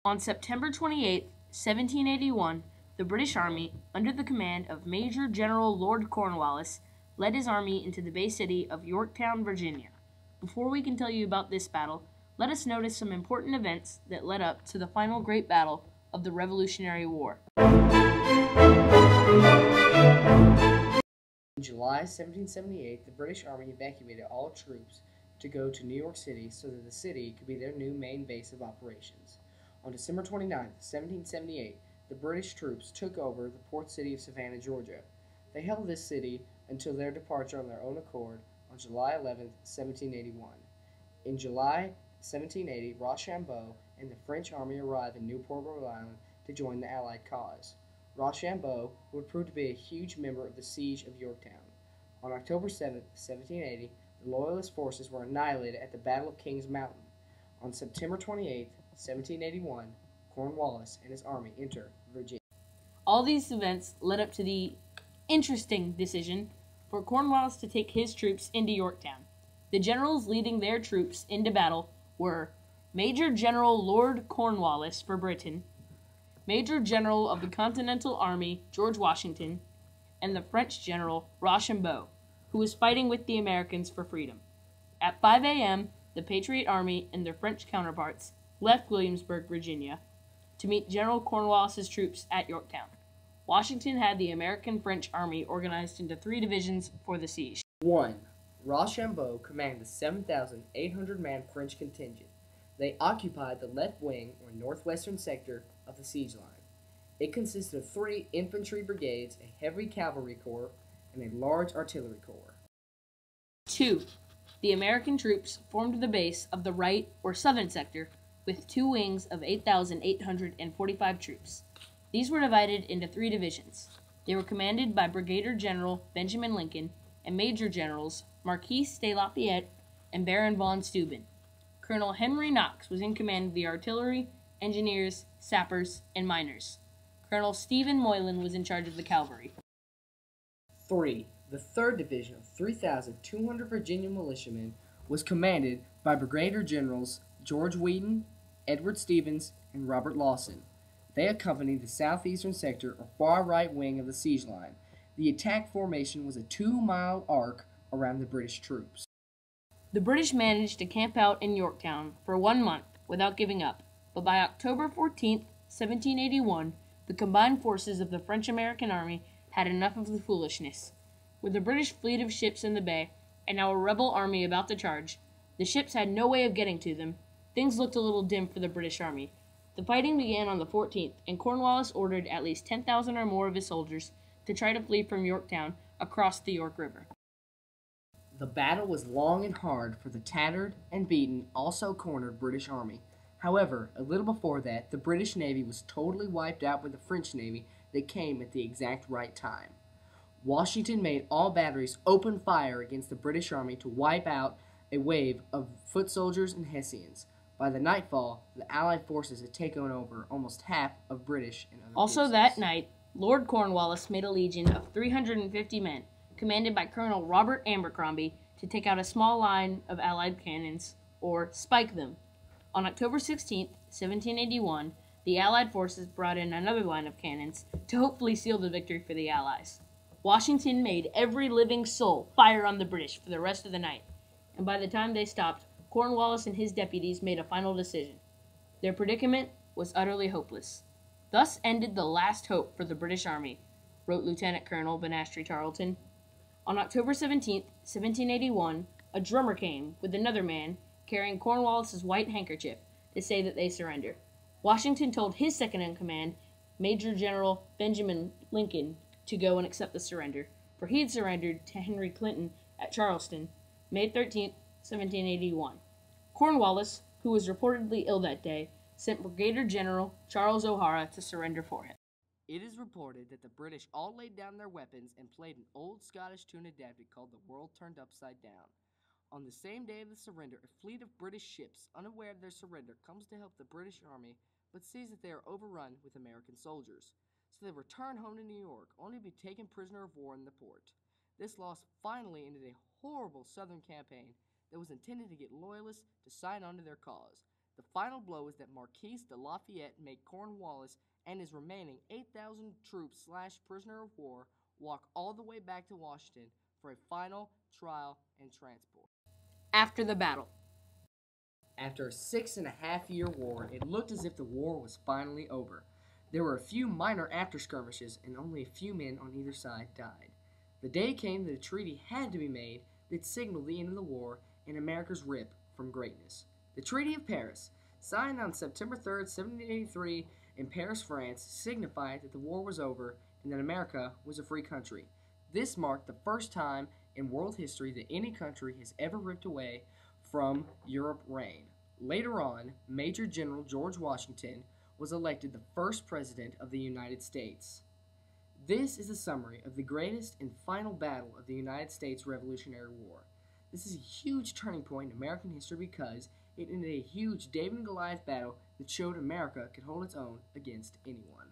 On September 28, 1781, the British Army, under the command of Major General Lord Cornwallis, led his army into the Bay City of Yorktown, Virginia. Before we can tell you about this battle, let us notice some important events that led up to the final great battle of the Revolutionary War. In July 1778, the British Army evacuated all troops to go to New York City so that the city could be their new main base of operations. On December 29, 1778, the British troops took over the port city of Savannah, Georgia. They held this city until their departure on their own accord on July 11, 1781. In July 1780, Rochambeau and the French army arrived in Newport, Rhode Island to join the Allied cause. Rochambeau would prove to be a huge member of the siege of Yorktown. On October 7, 1780, the Loyalist forces were annihilated at the Battle of Kings Mountain. On September 28, 1781, Cornwallis and his army enter Virginia. All these events led up to the interesting decision for Cornwallis to take his troops into Yorktown. The generals leading their troops into battle were Major General Lord Cornwallis for Britain, Major General of the Continental Army George Washington, and the French General Rochambeau, who was fighting with the Americans for freedom. At 5 a.m., the Patriot Army and their French counterparts left Williamsburg, Virginia, to meet General Cornwallis's troops at Yorktown. Washington had the American-French army organized into 3 divisions for the siege. 1. Rochambeau commanded the 7,800-man French contingent. They occupied the left wing or northwestern sector of the siege line. It consisted of 3 infantry brigades, a heavy cavalry corps, and a large artillery corps. 2. The American troops formed the base of the right or southern sector with 2 wings of 8,845 troops. These were divided into 3 divisions. They were commanded by Brigadier General Benjamin Lincoln and Major Generals Marquis de Lafayette and Baron von Steuben. Colonel Henry Knox was in command of the artillery, engineers, sappers, and miners. Colonel Stephen Moylan was in charge of the cavalry. 3. The 3rd Division of 3,200 Virginia militiamen was commanded by Brigadier Generals George Wheaton, Edward Stevens, and Robert Lawson. They accompanied the southeastern sector or far right wing of the siege line. The attack formation was a 2-mile arc around the British troops. The British managed to camp out in Yorktown for 1 month without giving up, but by October 14, 1781, the combined forces of the French-American army had enough of the foolishness. With the British fleet of ships in the bay, and now a rebel army about to charge, the ships had no way of getting to them. Things looked a little dim for the British army. The fighting began on the 14th, and Cornwallis ordered at least 10,000 or more of his soldiers to try to flee from Yorktown across the York River. The battle was long and hard, for the tattered and beaten, also cornered British army. However, a little before that, the British Navy was totally wiped out by the French Navy that came at the exact right time. Washington made all batteries open fire against the British army to wipe out a wave of foot soldiers and Hessians. By the nightfall, the Allied forces had taken over almost half of British and other Also forces. that night, Lord Cornwallis made a legion of 350 men, commanded by Colonel Robert Abercrombie, to take out a small line of Allied cannons, or spike them. On October 16, 1781, the Allied forces brought in another line of cannons to hopefully seal the victory for the Allies. Washington made every living soul fire on the British for the rest of the night, and by the time they stopped, Cornwallis and his deputies made a final decision. Their predicament was utterly hopeless. Thus ended the last hope for the British Army, wrote Lieutenant Colonel Benastry Tarleton. On October 17, 1781, a drummer came with another man carrying Cornwallis's white handkerchief to say that they surrender. Washington told his second-in-command, Major General Benjamin Lincoln, to go and accept the surrender, for he had surrendered to Henry Clinton at Charleston, May 13, 1781. Cornwallis, who was reportedly ill that day, sent Brigadier General Charles O'Hara to surrender for him. It is reported that the British all laid down their weapons and played an old Scottish tune adapted called The World Turned Upside Down. On the same day of the surrender, a fleet of British ships, unaware of their surrender, comes to help the British Army, but sees that they are overrun with American soldiers. So they return home to New York, only to be taken prisoner of war in the port. This loss finally ended a horrible Southern campaign that was intended to get Loyalists to sign on to their cause. The final blow is that Marquis de Lafayette made Cornwallis and his remaining 8,000 troops / prisoner of war walk all the way back to Washington for a final trial and transport. After the battle. After a 6.5-year war, it looked as if the war was finally over. There were a few minor after-skirmishes, and only a few men on either side died. The day came that a treaty had to be made that signaled the end of the war and America's rip from greatness. The Treaty of Paris, signed on September 3, 1783, in Paris, France, signified that the war was over and that America was a free country. This marked the first time in world history that any country has ever ripped away from Europe reign. Later on, Major General George Washington was elected the first president of the United States. This is a summary of the greatest and final battle of the United States Revolutionary War. This is a huge turning point in American history because it ended a huge David and Goliath battle that showed America could hold its own against anyone.